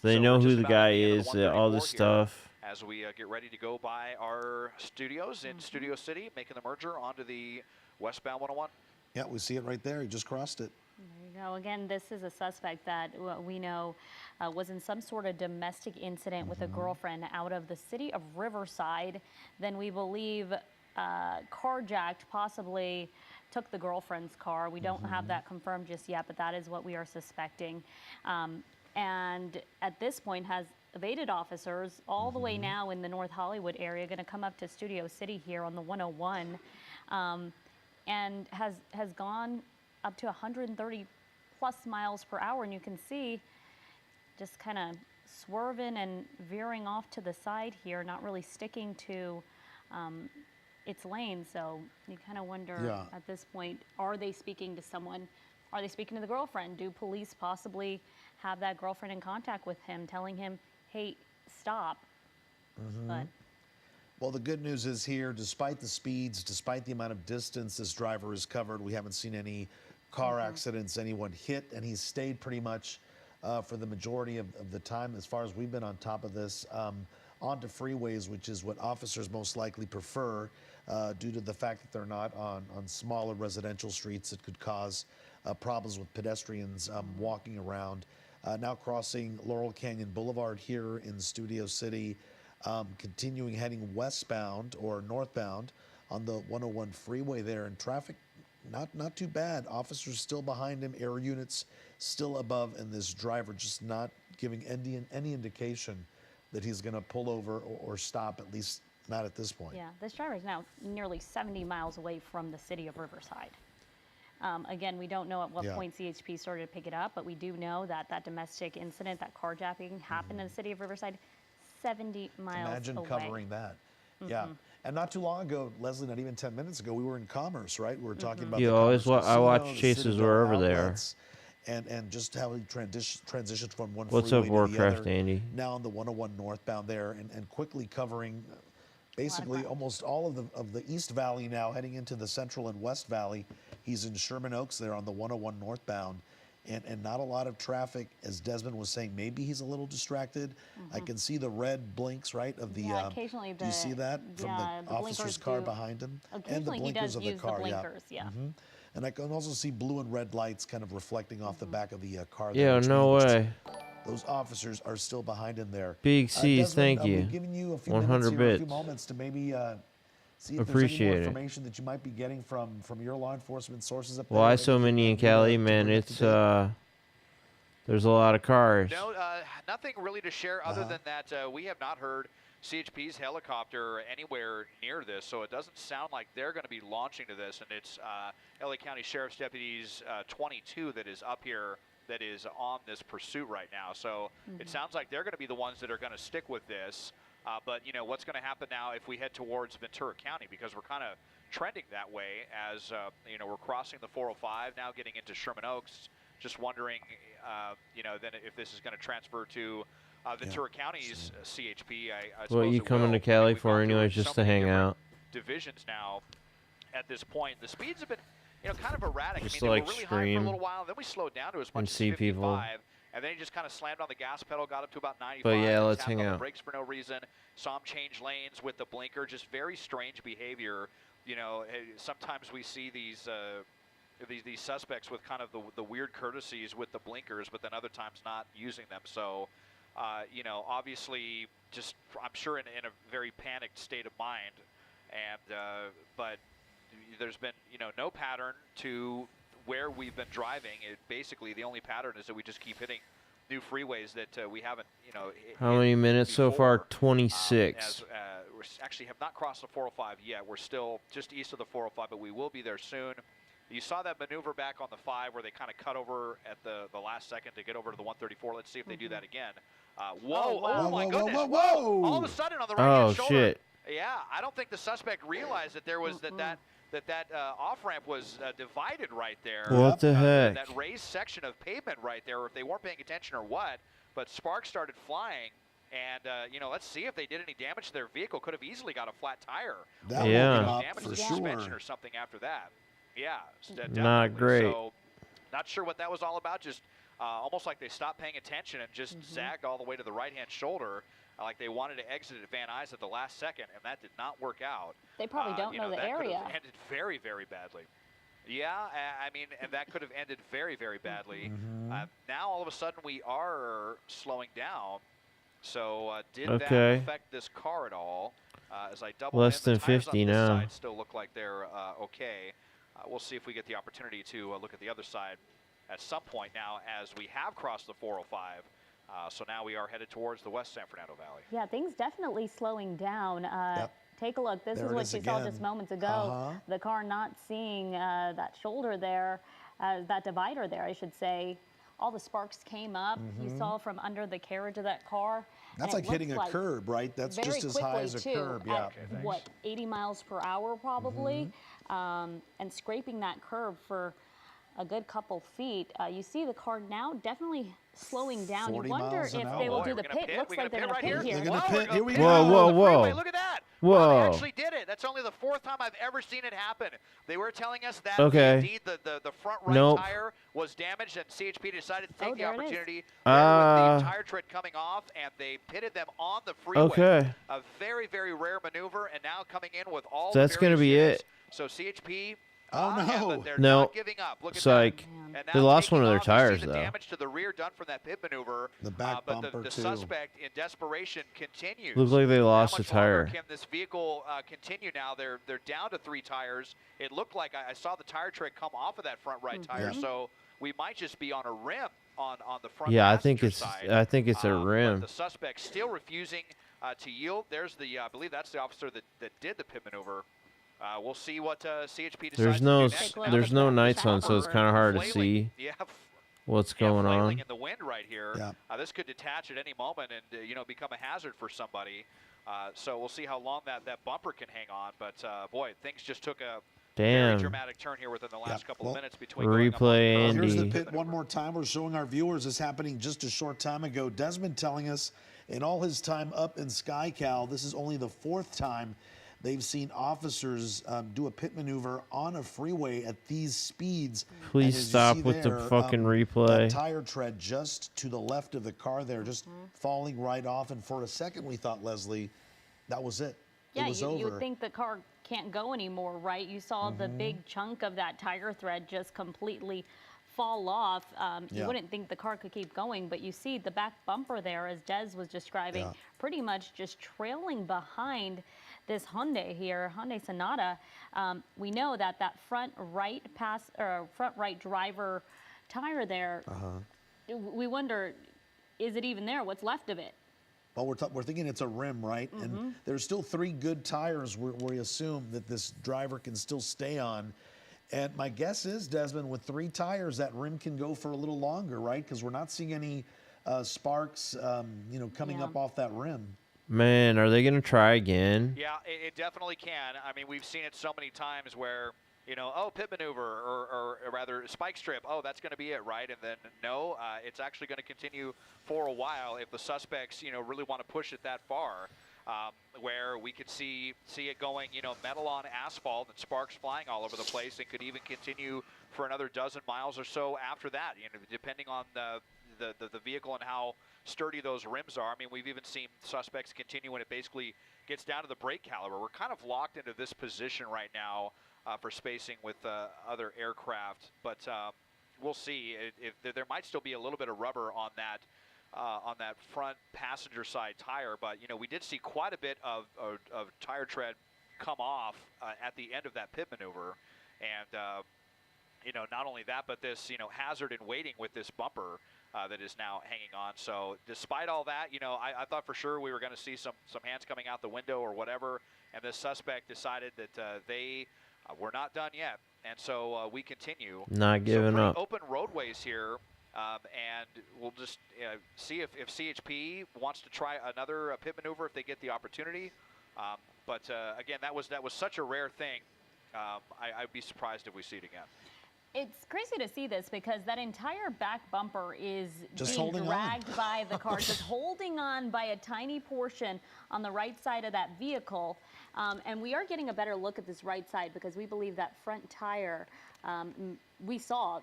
S3: They
S2: So
S3: know
S2: we're
S3: who
S2: just
S3: the
S2: about at
S3: guy
S2: the end of
S3: is,
S2: the
S3: all
S2: 134
S3: this
S2: here
S3: stuff.
S2: as we get ready to go by our studios in Studio City, making the merger onto the westbound 101.
S1: Yeah, we see it right there. He just crossed it.
S4: There you go. Again, this is a suspect that we know was in some sort of domestic incident with a girlfriend out of the city of Riverside. Then we believe carjacked, possibly took the girlfriend's car. We don't have that confirmed just yet, but that is what we are suspecting. And at this point has evaded officers all the way now in the North Hollywood area, going to come up to Studio City here on the 101, and has gone up to 130 plus miles per hour. And you can see just kind of swerving and veering off to the side here, not really sticking to its lane. So you kind of wonder at this point, are they speaking to someone? Are they speaking to the girlfriend? Do police possibly have that girlfriend in contact with him, telling him, hey, stop? But
S1: Well, the good news is here, despite the speeds, despite the amount of distance this driver has covered, we haven't seen any car accidents, anyone hit, and he's stayed pretty much for the majority of the time, as far as we've been on top of this, onto freeways, which is what officers most likely prefer, due to the fact that they're not on smaller residential streets that could cause problems with pedestrians walking around. Now crossing Laurel Canyon Boulevard here in Studio City, continuing heading westbound or northbound on the 101 freeway there, and traffic not too bad. Officers still behind him, air units still above, and this driver just not giving any indication that he's going to pull over or stop, at least not at this point.
S4: yeah, this driver is now nearly 70 miles away from the city of Riverside. Again, we don't know at what point CHP started to pick it up, but we do know that that domestic incident, that carjacking, happened in the city of Riverside, 70 miles
S1: Imagine
S4: away.
S1: covering that. Yeah. And not too long ago, Leslie, not even 10 minutes ago, we were in Commerce, right? We were talking about
S3: You
S1: the
S3: always
S1: Commerce
S3: I watch
S1: Casino, the
S3: chases
S1: Citadel
S3: wherever they are.
S1: outlets, and just how we transitioned from one
S3: What's
S1: freeway
S3: up,
S1: to
S3: Warcraft,
S1: the other.
S3: Andy?
S1: Now on the 101 northbound there, and quickly covering basically
S4: ground.
S1: almost all of the East Valley now, heading into the Central and West Valley. He's in Sherman Oaks there on the 101 northbound. And not a lot of traffic, as Desmond was saying. Maybe he's a little distracted. I can see the red blinks, right, of the.
S4: Yeah, occasionally
S1: do you see that from
S4: yeah,
S1: the officer's
S4: blinkers
S1: car
S4: do.
S1: behind him, and the
S4: Occasionally he
S1: blinkers
S4: does
S1: of the
S4: use
S1: car?
S4: the blinkers, yeah.
S1: And I can also see blue and red lights kind of reflecting off the back of the car.
S3: Yeah,
S1: there, which
S3: no
S1: means
S3: way.
S1: those officers are still behind in there.
S3: Big C's,
S1: Desmond,
S3: thank
S1: we've
S3: you.
S1: given you a few
S3: 100
S1: minutes here, a few
S3: bits.
S1: moments to maybe see if there's any
S3: Appreciate
S1: more
S3: it.
S1: information that you might be getting from your law enforcement sources up there.
S3: Why
S1: Maybe
S3: so many in
S1: you,
S3: Cali,
S1: to
S3: man?
S1: bring up to
S3: It's
S1: date.
S3: there's a lot of cars.
S2: No, nothing really to share other than that we have not heard CHP's helicopter anywhere near this, so it doesn't sound like they're going to be launching to this. And it's LA County Sheriff's Deputies 22 that is up here, that is on this pursuit right now. So it sounds like they're going to be the ones that are going to stick with this. But you know what's going to happen now if we head towards Ventura County, because we're kind of trending that way as you know, we're crossing the 405 now, getting into Sherman Oaks. Just wondering, you know, then if this is going to transfer to Ventura County's CHP. I
S3: What
S2: suppose
S3: you
S2: it
S3: coming
S2: will.
S3: to Cali
S2: We've
S3: for
S2: gone through
S3: anyways,
S2: so
S3: just to
S2: many
S3: hang
S2: different
S3: out?
S2: divisions now at this point. The speeds have been, you know, kind of erratic.
S3: Just
S2: I mean,
S3: like
S2: they were really high for a
S3: stream
S2: little while, then we slowed down to as much
S3: and
S2: as
S3: see
S2: 55,
S3: people.
S2: and then he just kind of slammed on the gas pedal, got up to about 95.
S3: But yeah,
S2: and
S3: let's
S2: tapped
S3: hang
S2: on the
S3: out.
S2: brakes for no reason. Saw him change lanes with the blinker. Just very strange behavior. You know, sometimes we see these suspects with kind of the weird courtesies with the blinkers, but then other times not using them. So, you know, obviously, just I'm sure in a very panicked state of mind, and but there's been, you know, no pattern to where we've been driving. Basically, the only pattern is that we just keep hitting new freeways that we haven't, you know.
S3: How
S2: hit
S3: many minutes so far?
S2: before.
S3: 26.
S2: As we actually have not crossed the 405 yet. We're still just east of the 405, but we will be there soon. You saw that maneuver back on the 5 where they kind of cut over at the last second to get over to the 134. Let's see if they do that again. Whoa,
S4: wow.
S2: oh my
S1: Whoa,
S2: goodness,
S1: whoa, whoa.
S2: All of a sudden on the right-hand
S3: Oh,
S2: shoulder.
S3: shit.
S2: Yeah, I don't think the suspect realized that there was that off-ramp was divided right there.
S3: What the heck?
S2: That raised section of pavement right there, or if they weren't paying attention or what, but sparks started flying. And, you know, let's see if they did any damage to their vehicle. Could have easily got a flat tire.
S1: That
S3: Yeah.
S1: woke him up
S2: Damage
S1: for
S2: to the
S1: sure.
S2: suspension or something after that. Yeah.
S3: Not
S2: definitely.
S3: great.
S2: So, not sure what that was all about. Just almost like they stopped paying attention and just zagged all the way to the right-hand shoulder, like they wanted to exit at Van Nuys at the last second, and that did not work out.
S4: They probably don't
S2: You
S4: know the
S2: that could
S4: area.
S2: have ended very, very badly. Yeah, I mean, and that could have ended very, very badly. Now, all of a sudden, we are slowing down. So, did that
S3: Okay.
S2: affect this car at all? As I double
S3: Less
S2: in, the
S3: than
S2: tires
S3: 50
S2: on this
S3: now.
S2: side still look like they're okay. We'll see if we get the opportunity to look at the other side at some point now, as we have crossed the 405. So now we are headed towards the West San Fernando Valley.
S4: Yeah, things definitely slowing down.
S1: Yep.
S4: Take a look. This
S1: There
S4: is
S1: it
S4: what
S1: is
S4: you saw just
S1: again.
S4: moments ago.
S1: Uh-huh.
S4: The car not seeing that shoulder there, that divider there, I should say. All the sparks came up. You saw from under the carriage of that car. and
S1: That's
S4: it
S1: like hitting
S4: looks
S1: a curb, right? That's
S4: very
S1: just as high
S4: quickly,
S1: as a
S4: too,
S1: curb. Yeah.
S4: at, what, 80 miles per hour probably, and scraping that curb for a good couple feet. You see the car now definitely slowing down. You
S1: 40
S4: wonder
S1: miles
S4: if
S1: an
S4: they
S1: hour.
S4: will
S2: Boy,
S4: do
S2: we're
S4: the
S2: gonna
S4: pit.
S2: pit.
S4: Looks
S2: We're
S4: like they're
S2: gonna
S4: going to
S2: pit
S4: pit
S2: right
S4: here.
S1: They're gonna
S2: Wow,
S1: pit.
S2: we're gonna
S1: Here we
S2: pit
S1: go.
S2: right on
S3: Whoa,
S2: the
S3: whoa,
S2: freeway.
S3: whoa.
S2: Look at that. Wow, they
S3: Whoa.
S2: actually did it. That's only the 4th time I've ever seen it happen. They were telling us that
S3: Okay.
S2: indeed the front right
S3: Nope.
S2: tire was damaged, and CHP decided to take the
S4: there it is.
S2: opportunity there with the tire tread coming off, and they pitted them on the freeway.
S3: Okay.
S2: A very, very rare maneuver, and now coming in with all
S3: So that's
S2: the
S3: gonna
S2: various
S3: be
S2: units.
S3: it.
S2: So CHP,
S1: Oh,
S2: yeah,
S1: no.
S2: but they're
S3: No.
S2: not giving up. Look at
S3: Psych.
S2: that. And
S3: They
S2: now
S3: lost one of
S2: taking
S3: their
S2: off, you see
S3: tires,
S2: the
S3: though.
S2: damage to the rear done from that pit maneuver.
S1: The back
S2: but
S1: bumper,
S2: the
S1: too.
S2: suspect in desperation continues.
S3: Looks like they lost
S2: How
S3: a
S2: much longer
S3: tire.
S2: can this vehicle continue now? They're down to 3 tires. It looked like I saw the tire tread come off of that front right tire,
S1: Yeah.
S2: so we might just be on a rim on the front.
S3: Yeah, I think
S2: passenger
S3: it's
S2: side.
S3: I think it's a
S2: But
S3: rim.
S2: the suspect still refusing to yield. There's the I believe that's the officer that did the pit maneuver. We'll see what CHP decides
S3: There's
S2: to
S3: no
S2: do next. Now
S3: there's
S2: the
S3: no
S2: front
S3: nights on, so it's
S2: bumper
S3: kind of hard to
S2: flailing.
S3: see
S2: Yeah,
S3: what's going
S2: flailing
S3: on.
S2: in the wind right here.
S1: Yeah.
S2: This could detach at any moment and you know, become a hazard for somebody. So we'll see how long that bumper can hang on. But boy, things just took a very
S3: Damn.
S2: dramatic turn here within the last
S1: Yeah,
S2: couple
S1: well,
S2: of minutes between going up on
S3: replay
S2: the
S1: Well, here's the
S3: Andy.
S1: pit one more time. We're showing our viewers this happening just a short time ago. Desmond telling us in all his time up in SkyCal, this is only the 4th time they've seen officers do a pit maneuver on a freeway at these speeds.
S3: Please
S1: And as you
S3: stop
S1: see
S3: with the
S1: there,
S3: fucking
S1: That
S3: replay.
S1: tire tread just to the left of the car there, just falling right off. And for a second, we thought, Leslie, that was it.
S4: Yeah,
S1: it was
S4: you
S1: over.
S4: would think the car can't go anymore, right? You saw the big chunk of that tire thread just completely fall off. You
S1: Yeah.
S4: wouldn't think the car could keep going, but you see the back bumper there, as Des was describing,
S1: Yeah.
S4: pretty much just trailing behind this Hyundai here, Hyundai Sonata. We know that that front right driver tire there. We wonder, is it even there? What's left of it?
S1: Well, we're thinking it's a rim, right? And there's still 3 good tires where we assume that this driver can still stay on. And my guess is, Desmond, with 3 tires, that rim can go for a little longer, right? Because we're not seeing any sparks, coming
S4: Yeah.
S1: up off that rim.
S3: Man, are they gonna try again?
S2: Yeah, it definitely can. I mean, we've seen it so many times where, pit maneuver or rather spike strip. Oh, that's going to be it, right? And then no, it's actually going to continue for a while if the suspects, really want to push it that far. Where we could see it going, metal on asphalt and sparks flying all over the place, and could even continue for another dozen miles or so after that, depending on the vehicle and how sturdy those rims are. I mean, we've even seen suspects continue when it basically gets down to the brake caliber. We're kind of locked into this position right now for spacing with other aircraft, but we'll see. If there might still be a little bit of rubber on that front passenger side tire, but we did see quite a bit of tire tread come off at the end of that pit maneuver, and not only that, but this hazard in waiting with this bumper that is now hanging on. So despite all that, I thought for sure we were going to see some hands coming out the window or whatever, and this suspect decided that they were not done yet, and so we continue.
S3: Not giving
S2: pretty
S3: up.
S2: Open roadways here. And we'll just see if CHP wants to try another pit maneuver if they get the opportunity. But again, that was such a rare thing. I'd be surprised if we see it again.
S4: It's crazy to see this because that entire back bumper is
S1: Just
S4: being
S1: holding on.
S4: dragged by the car, just holding on by a tiny portion on the right side of that vehicle. And we are getting a better look at this right side because we believe that front tire, we saw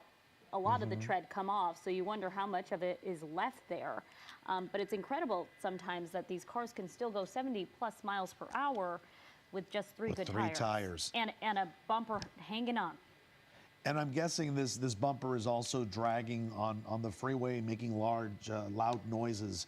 S4: a lot of the tread come off, so you wonder how much of it is left there. But it's incredible sometimes that these cars can still go 70 plus miles per hour with just 3 good
S1: 3 tires.
S4: and a bumper hanging on.
S1: And I'm guessing this bumper is also dragging on the freeway, making large, loud noises,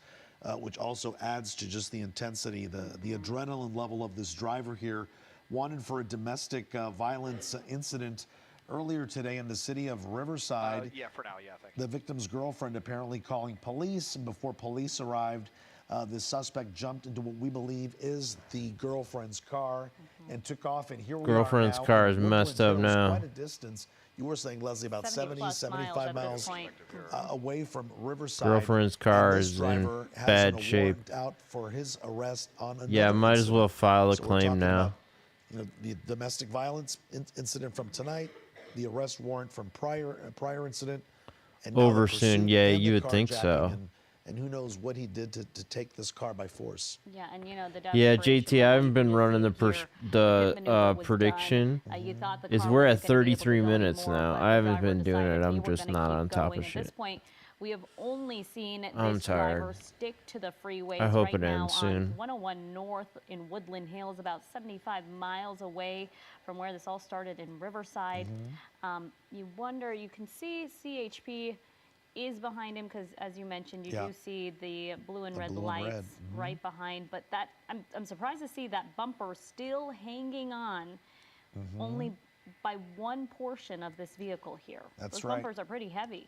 S1: which also adds to just the intensity, the adrenaline level of this driver here. Wanted for a domestic violence incident earlier today in the city of Riverside.
S2: Yeah, for now, yeah, thank you.
S1: The victim's girlfriend apparently calling police, and before police arrived, the suspect jumped into what we believe is the girlfriend's car and took off. And here we
S3: Girlfriend's
S1: are now
S3: car
S1: in
S3: is
S1: Woodland
S3: messed up
S1: Hills,
S3: now.
S1: Quite a distance. You were saying, Leslie, about 70,
S4: 70+
S1: 75
S4: miles at
S1: miles
S4: this point.
S1: away from Riverside.
S3: Girlfriend's
S1: And
S3: car
S1: this
S3: is in
S1: driver has
S3: bad
S1: a
S3: shape.
S1: warrant out for his arrest on another
S3: Yeah, might as
S1: incident.
S3: well file a
S1: So we're
S3: claim
S1: talking
S3: now.
S1: about, the domestic violence incident from tonight, the arrest warrant from prior incident, and now the
S3: Over
S1: pursuit
S3: soon, yeah,
S1: and the
S3: you would think
S1: carjacking,
S3: so.
S1: And who knows what he did to take this car by force.
S4: Yeah, and the
S3: Yeah,
S4: desperation
S3: JT, I haven't been
S4: is
S3: running the
S4: here.
S3: the
S4: pit maneuver was
S3: prediction.
S4: done. You thought the
S3: Is
S4: car
S3: we're
S4: wasn't
S3: at
S4: gonna be able to
S3: 33
S4: go
S3: minutes
S4: anymore,
S3: now.
S4: but
S3: I
S4: the
S3: haven't
S4: driver
S3: been doing
S4: decided
S3: it.
S4: they
S3: I'm
S4: were
S3: just
S4: gonna
S3: not
S4: keep
S3: on top
S4: going.
S3: of
S4: At
S3: shit.
S4: this point, we have only seen
S3: I'm
S4: this driver
S3: tired.
S4: stick to the freeways
S3: I hope
S4: right
S3: it
S4: now
S3: ends
S4: on
S3: soon.
S4: 101 North in Woodland Hills, about 75 miles away from where this all started in Riverside. You wonder, you can see CHP is behind him because, as you mentioned, you
S1: Yeah.
S4: do see the blue and
S1: The
S4: red
S1: blue and
S4: lights
S1: red,
S4: right behind. But that I'm surprised to see that bumper still hanging on, only by one portion of this vehicle here.
S1: That's
S4: Those
S1: right.
S4: bumpers are pretty heavy.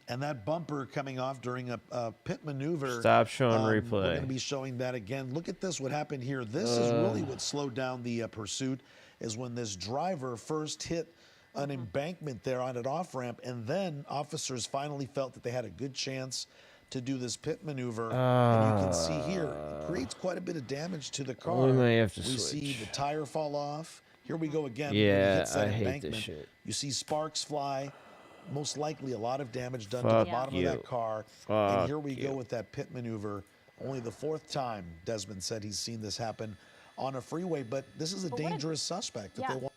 S1: And that bumper coming off during a pit maneuver.
S3: Stop showing
S1: We're
S3: replay.
S1: going to be showing that again. Look at this, what happened here. This is really what slowed down the pursuit, is when this driver first hit an embankment there on an off-ramp, and then officers finally felt that they had a good chance to do this pit maneuver. And you can see here, it creates quite a bit of damage to the car.
S3: We may have to
S1: We see
S3: switch.
S1: the tire fall off. Here we go again. when he
S3: Yeah,
S1: hits that
S3: I hate this
S1: embankment.
S3: shit.
S1: You see sparks fly. Most likely a lot of damage done to the
S3: Fuck
S1: bottom
S3: you.
S1: of that car.
S3: Fuck
S1: And here we go
S3: you.
S1: with that pit maneuver. Only the 4th time Desmond said he's seen this happen on a freeway, but this is a
S4: But what a-
S1: dangerous suspect that
S4: Yeah.
S1: they want.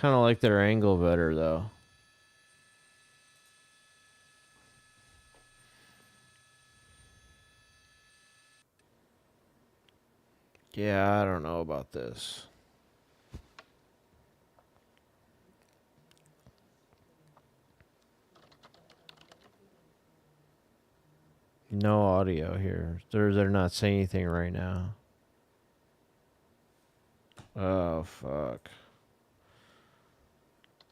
S3: Kind of like their angle better, though. Yeah, I don't know about this. no audio here. They're not saying anything right now. Oh, fuck.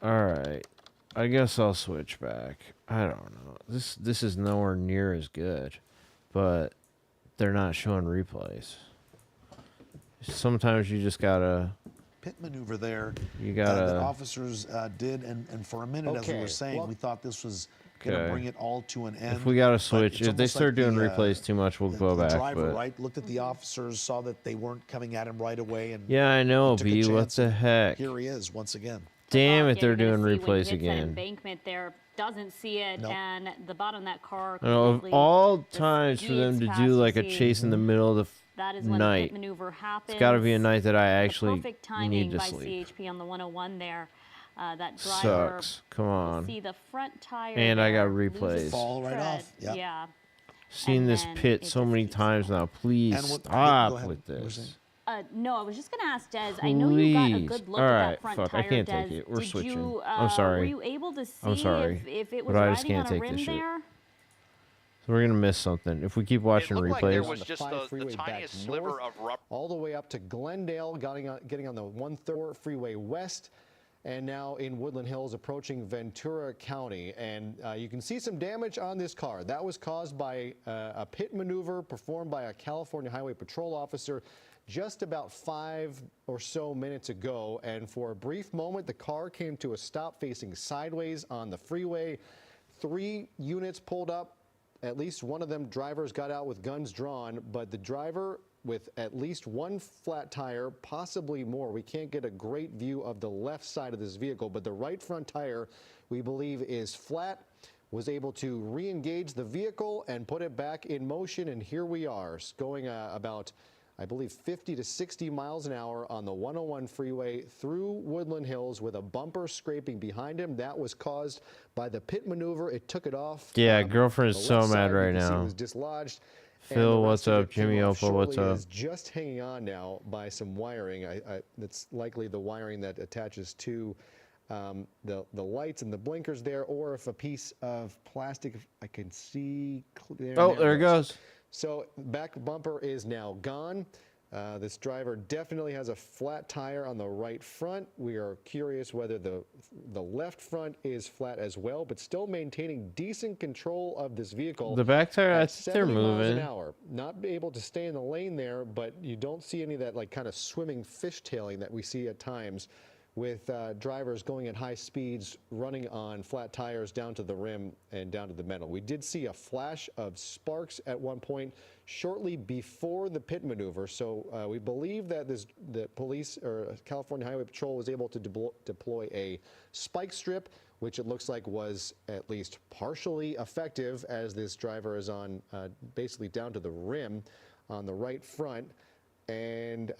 S3: Alright. I guess I'll switch back. I don't know. This is nowhere near as good. But they're not showing replays. Sometimes you just gotta...
S1: Pit maneuver there.
S3: You gotta...
S1: that officers did, and for a minute, as we were saying, we thought this was going to bring it all to an end.
S3: If we gotta
S1: but
S3: switch,
S1: it's
S3: if they
S1: almost
S3: start
S1: like
S3: doing replays too much, we'll go
S1: the
S3: back.
S1: driver,
S3: But...
S1: right, looked at the officers, saw that they weren't coming at him right away, and
S3: Yeah, I know,
S1: took a
S3: B. What
S1: chance,
S3: the
S1: and
S3: heck?
S1: Here he is once again.
S3: Damn it,
S4: Yeah,
S3: they're
S4: you're gonna
S3: doing
S4: see when he
S3: replays
S4: hits that
S3: again.
S4: embankment there, doesn't see it,
S1: Nope.
S4: and the bottom of that car
S3: I know, of
S4: completely
S3: all
S4: just
S3: times for them
S4: speeds
S3: to
S4: past
S3: do
S4: the
S3: like a
S4: scene.
S3: chase in the middle of the
S4: That is when the
S3: night,
S4: pit maneuver happens.
S3: it's got to be a night that I
S4: The
S3: actually
S4: perfect timing
S3: need to
S4: by
S3: sleep.
S4: CHP on the 101 there. That driver
S3: Sucks. Come on.
S4: see the front tire
S3: And I got
S4: there, loses
S3: replays.
S1: Fall right
S4: tread.
S1: off, yep.
S4: Yeah.
S3: Seen
S4: and
S3: this
S4: then
S3: pit
S4: it
S3: so
S4: just
S3: many
S4: keeps
S3: times
S4: going.
S3: now. Please
S1: And what- go
S3: stop
S1: ahead.
S3: with
S1: You were
S3: this.
S1: saying?
S4: No, I was just gonna ask Des. I know you got a
S3: Please.
S4: good look
S3: All
S4: at
S3: right,
S4: that front
S3: fuck, I
S4: tire.
S3: can't
S4: Des.
S3: take it. We're
S4: Did
S3: switching.
S4: You,
S3: I'm sorry.
S4: Were you able to see
S3: I'm sorry,
S4: if it was
S3: but I just
S4: riding
S3: can't
S4: on a
S3: take
S4: rim
S3: this shit.
S4: there?
S3: So we're gonna miss something if we keep watching
S2: It looked like there
S3: replays.
S2: was
S5: the
S2: just
S5: 5
S2: the
S5: freeway back
S2: tiniest sliver
S5: north,
S2: of rubber.
S5: all the way up to Glendale, getting on the 1/3 freeway west, and now in Woodland Hills approaching Ventura County. And you can see some damage on this car. That was caused by a pit maneuver performed by a California Highway Patrol officer just about 5 or so minutes ago. And for a brief moment, the car came to a stop facing sideways on the freeway. 3 units pulled up. At least one of them drivers got out with guns drawn, but the driver with at least one flat tire, possibly more. We can't get a great view of the left side of this vehicle, but the right front tire, we believe, is flat, was able to re-engage the vehicle and put it back in motion, and here we are, going about, I believe, 50 to 60 miles an hour on the 101 freeway through Woodland Hills with a bumper scraping behind him. That was caused by the pit maneuver. It took it off.
S3: Yeah, girlfriend's
S5: The
S3: so
S5: left
S3: mad
S5: side,
S3: right
S5: you can see,
S3: now.
S5: was dislodged. And
S3: Phil,
S5: the rest
S3: what's
S5: of
S3: up?
S5: it came
S3: Jimmy
S5: off
S3: Opa, what's
S5: shortly.
S3: up?
S5: Is just hanging on now by some wiring. That's likely the wiring that attaches to the lights and the blinkers there, or if a piece of plastic, I can see.
S3: Oh, there it goes.
S5: So back bumper is now gone. This driver definitely has a flat tire on the right front. We are curious whether the left front is flat as well, but still maintaining decent control of this vehicle.
S3: The back tire, I
S5: at
S3: think they're
S5: 70 miles an
S3: moving.
S5: hour. Not able to stay in the lane there, but you don't see any of that like kind of swimming fishtailing that we see at times with drivers going at high speeds, running on flat tires down to the rim and down to the metal. We did see a flash of sparks at one point shortly before the pit maneuver, so we believe that the police or California Highway Patrol was able to deploy a spike strip, which it looks like was at least partially effective, as this driver is on basically down to the rim on the right front. And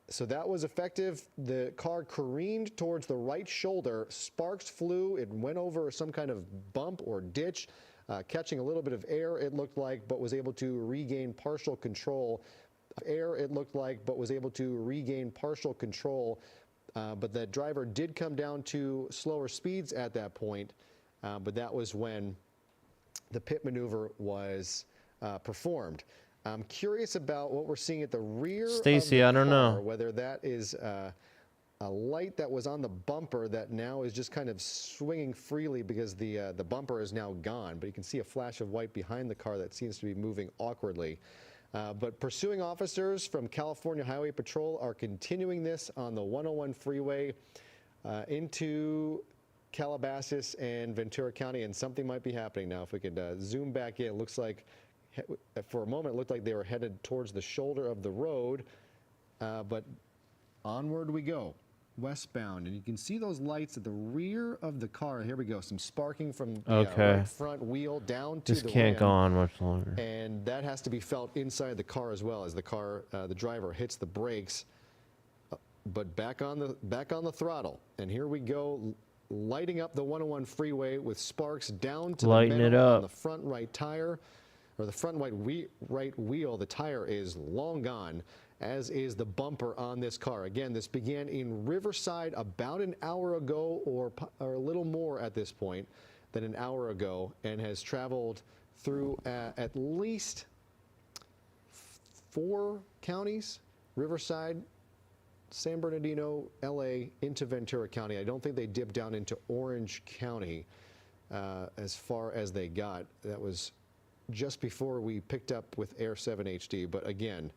S5: so that was effective. The car careened towards the right shoulder. Sparks flew. It went over some kind of bump or ditch, catching a little bit of air, it looked like, but was able to regain partial control. But the driver did come down to slower speeds at that point. But that was when the pit maneuver was performed. I'm curious about what we're seeing at the rear
S3: Stacy,
S5: of the
S3: I don't
S5: car,
S3: know.
S5: whether that is a light that was on the bumper that now is just kind of swinging freely because the bumper is now gone. But you can see a flash of white behind the car that seems to be moving awkwardly. But pursuing officers from California Highway Patrol are continuing this on the 101 freeway into Calabasas and Ventura County, and something might be happening now. If we could zoom back in, it looks like for a moment it looked like they were headed towards the shoulder of the road, but onward we go, westbound, and you can see those lights at the rear of the car. Here we go, some sparking from the right front wheel down to
S3: This
S5: the
S3: can't
S5: rim.
S3: go on much longer.
S5: And that has to be felt inside the car as well, as the car, the driver hits the brakes, but back on the throttle. And here we go, lighting up the 101 freeway with sparks down to
S3: Lighten
S5: the
S3: it
S5: metal on
S3: up.
S5: the front right tire, or the front right wheel. The tire is long gone, as is the bumper on this car. Again, this began in Riverside about an hour ago, or a little more at this point than an hour ago, and has traveled through at least 4 counties: Riverside, San Bernardino, LA, into Ventura County. I don't think they dipped down into Orange County as far as they got. That was just before we picked up with Air 7 HD. But again,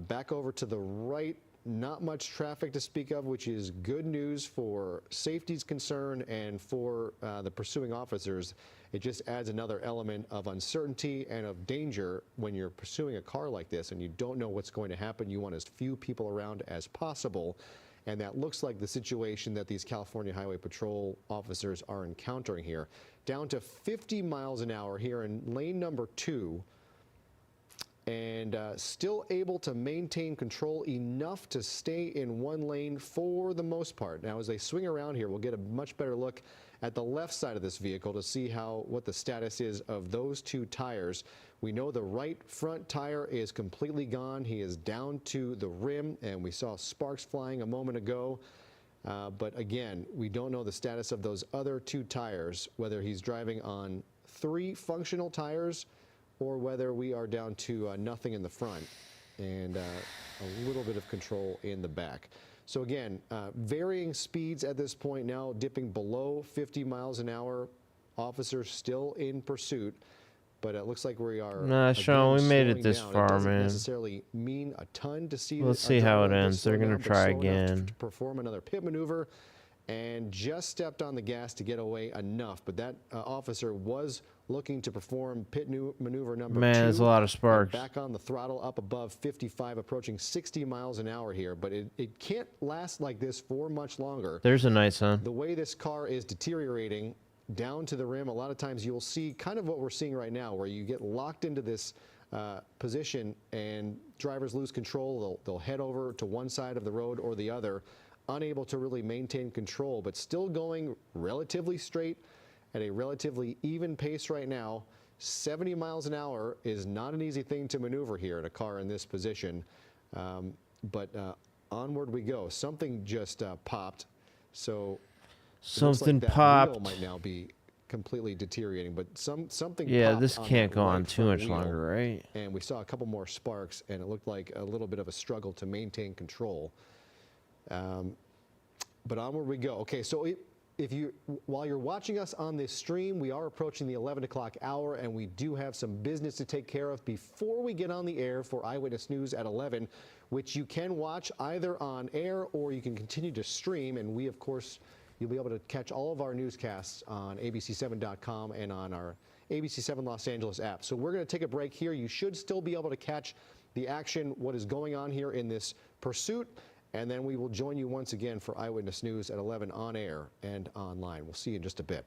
S5: back over to the right, not much traffic to speak of, which is good news for safety's concern and for the pursuing officers. It just adds another element of uncertainty and of danger when you're pursuing a car like this and you don't know what's going to happen. You want as few people around as possible. And that looks like the situation that these California Highway Patrol officers are encountering here. Down to 50 miles an hour here in lane number 2. And still able to maintain control enough to stay in one lane for the most part. Now, as they swing around here, we'll get a much better look at the left side of this vehicle to see what the status is of those 2 tires. We know the right front tire is completely gone. He is down to the rim, and we saw sparks flying a moment ago. But again, we don't know the status of those other 2 tires, whether he's driving on 3 functional tires or whether we are down to nothing in the front and a little bit of control in the back. So again, varying speeds at this point now, dipping below 50 miles an hour. Officers still in pursuit, but it looks like we are.
S3: Nah, Sean, we made it this
S5: down.
S3: far,
S5: It doesn't
S3: man.
S5: necessarily mean a ton to see.
S3: Let's
S5: a
S3: see how
S5: driver
S3: it
S5: like
S3: ends.
S5: this
S3: They're
S5: slow
S3: gonna
S5: down, but
S3: try
S5: slow enough
S3: again.
S5: to perform another pit maneuver, and just stepped on the gas to get away enough. But that officer was looking to perform pit maneuver number 2.
S3: Man, there's a lot of sparks.
S5: Back on the throttle, up above 55, approaching 60 miles an hour here. But it can't last like this for much longer.
S3: There's a night sun.
S5: The way this car is deteriorating down to the rim, a lot of times you'll see kind of what we're seeing right now, where you get locked into this position and drivers lose control. They'll head over to one side of the road or the other, unable to really maintain control, but still going relatively straight at a relatively even pace right now. 70 miles an hour is not an easy thing to maneuver here in a car in this position. But onward we go. Something just popped. So
S3: Something
S5: that
S3: popped.
S5: wheel might now be completely deteriorating, but something
S3: Yeah,
S5: popped
S3: this
S5: on
S3: can't
S5: that
S3: go on
S5: right
S3: too
S5: front
S3: much
S5: wheel,
S3: longer, right?
S5: and we saw a couple more sparks, and it looked like a little bit of a struggle to maintain control. But onward we go. Okay, so while you're watching us on this stream, we are approaching the 11 o'clock hour, and we do have some business to take care of before we get on the air for Eyewitness News at 11, which you can watch either on air or you can continue to stream. And we, of course, you'll be able to catch all of our newscasts on abc7.com and on our ABC7 Los Angeles app. So we're going to take a break here. You should still be able to catch the action, what is going on here in this pursuit. And then we will join you once again for Eyewitness News at 11 on air and online. We'll see you in just a bit.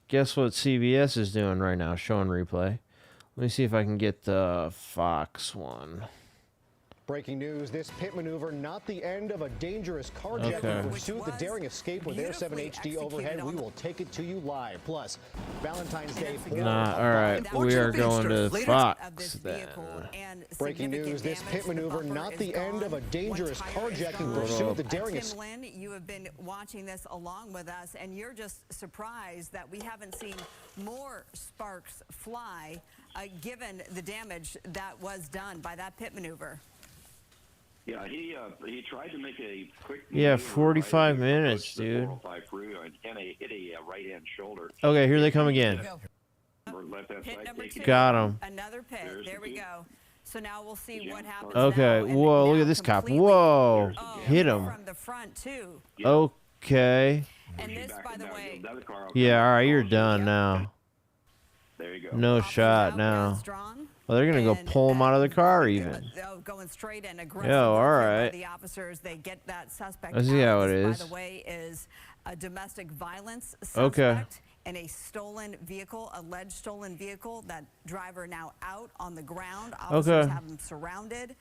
S3: Guess what CBS is doing right now, showing replay. Let me see if I can get the Fox one.
S5: Breaking news, this pit maneuver not the end of a dangerous carjacking pursuit. The daring escape with Air 7 HD overhead. We will take it to you live. Plus, Valentine's Day.
S3: Nah, all right, we are going to Fox then.
S5: Breaking news, this pit maneuver not the end of a dangerous carjacking pursuit. The daring
S6: Tim Lynn, you have been watching this along with us, and you're just surprised that we haven't seen more sparks fly, given the damage that was done by that pit maneuver.
S7: Yeah, he tried to make a quick.
S3: Yeah,
S7: maneuver
S3: 45
S7: right
S3: minutes,
S7: the
S3: dude.
S7: 405 through and hit a right-hand shoulder.
S3: Okay, here they come again.
S7: Left-hand
S6: Pit
S7: side,
S6: number
S7: taking
S6: 2.
S3: Got him.
S6: Another pit.
S7: There's
S6: There
S7: the
S6: we
S7: pit.
S6: go. So now we'll see what happens.
S3: Okay,
S6: now, and
S3: whoa, look
S6: now
S3: at this cop.
S6: completely-
S3: Whoa,
S6: Oh,
S3: hit him.
S6: From the front too.
S3: Okay.
S6: And
S7: pushing
S6: this,
S7: back
S6: by
S7: and
S6: the
S7: back.
S6: way,
S7: Another car out
S3: Yeah,
S7: there.
S3: all right, you're done now.
S7: There you go.
S3: No
S6: officers
S3: shot
S6: out
S3: now.
S6: going strong.
S3: Well, they're gonna go
S6: And,
S3: pull him out of the car even.
S6: Going straight and aggressive.
S3: Yeah, all
S6: right.
S3: right.
S6: The officers, they get that suspect.
S3: I see
S6: out.
S3: how it
S6: This,
S3: is.
S6: By the way, is a domestic violence
S3: Okay.
S6: suspect in a stolen vehicle, alleged stolen vehicle. That driver now out on the ground. Officers
S3: Okay.
S6: have him surrounded.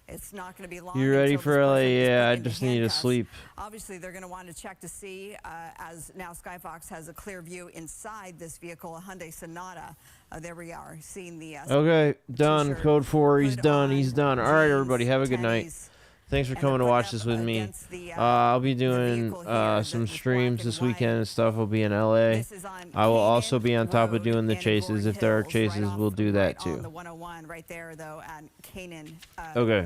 S6: It's not going to be long.
S3: You ready
S6: until
S3: for
S6: this
S3: LA?
S6: person is
S3: Yeah,
S6: put
S3: I
S6: into
S3: just need to
S6: handcuffs.
S3: sleep.
S6: Obviously, they're going to want to check to see, as now Skyfox has a clear view inside this vehicle, a Hyundai Sonata. There we are, seeing the
S3: Okay, done.
S6: t-shirt,
S3: Code 4. He's
S6: hood
S3: done.
S6: on,
S3: He's done. All right,
S6: jeans,
S3: everybody. Have a good night.
S6: tennies,
S3: Thanks for
S6: and
S3: coming to
S6: they're
S3: watch
S6: putting
S3: this
S6: up
S3: with me.
S6: against the,
S3: I'll be
S6: the
S3: doing
S6: vehicle here
S3: some
S6: that was
S3: streams
S6: black
S3: this
S6: and
S3: weekend
S6: white.
S3: and stuff. I'll be in LA.
S6: This is on
S3: I will also be on top of
S6: Canaan
S3: doing the
S6: Road
S3: chases.
S6: in
S3: If there are
S6: Gordon
S3: chases,
S6: Hills,
S3: we'll do
S6: right
S3: that
S6: on
S3: too.
S6: the 101 right there, though, at Canaan.
S3: Okay.